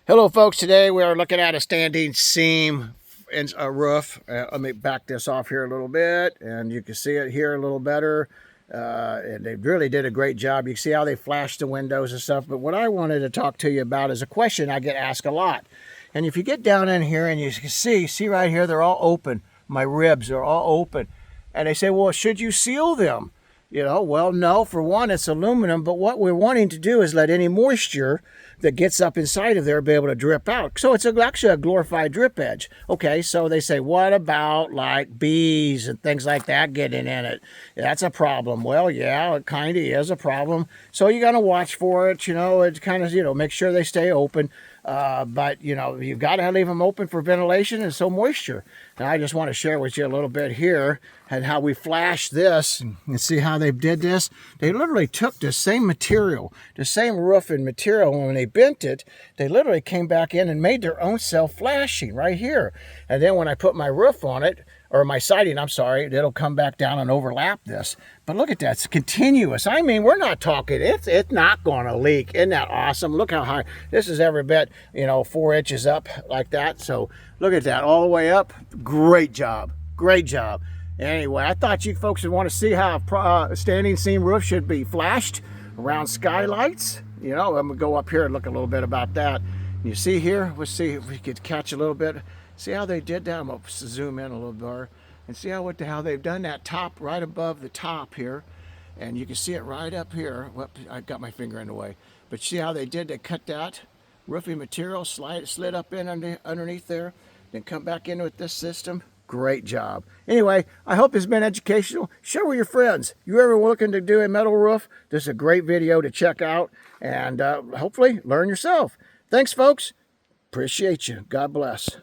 Hello folks, today we are looking at a standing seam in a roof. Let me back this off here a little bit and you can see it here a little better. And they really did a great job. You can see how they flashed the windows and stuff. But what I wanted to talk to you about is a question I get asked a lot. And if you get down in here and you can see right here, they're all open. My ribs are all open. And they say, well, should you seal them? You know, well, no, for one, it's aluminum, but what we're wanting to do is let any moisture that gets up inside of there be able to drip out. So it's actually a glorified drip edge. Okay, so they say, what about like bees and things like that getting in it? That's a problem. Well, yeah, it kind of is a problem. So you got to watch for it, it kind of, make sure they stay open. But, you've got to leave them open for ventilation and so moisture. And I just want to share with you a little bit here and how we flashed this and see how they did this. They literally took the same material, the same roofing material, and when they bent it, they literally came back in and made their own self-flashing right here. And then when I put my roof on it, or my siding, I'm sorry, it'll come back down and overlap this. But look at that, it's continuous. I mean, we're not talking, it's not gonna leak. Isn't that awesome? Look how high, this is every bit, 4 inches up like that. So look at that, all the way up. Great job, great job. Anyway, I thought you folks would want to see how a standing seam roof should be flashed around skylights. I'm gonna go up here and look a little bit about that. You see here, let's see if we could catch a little bit. See how they did that? I'm going to zoom in a little more and see how they've done that top right above the top here. And you can see it right up here. Whoop, I got my finger in the way. But see how they cut that roofing material, slid up in underneath there, then come back in with this system. Great job. Anyway, I hope it's been educational. Share with your friends. You ever looking to do a metal roof? This is a great video to check out and hopefully learn yourself. Thanks, folks. Appreciate you. God bless.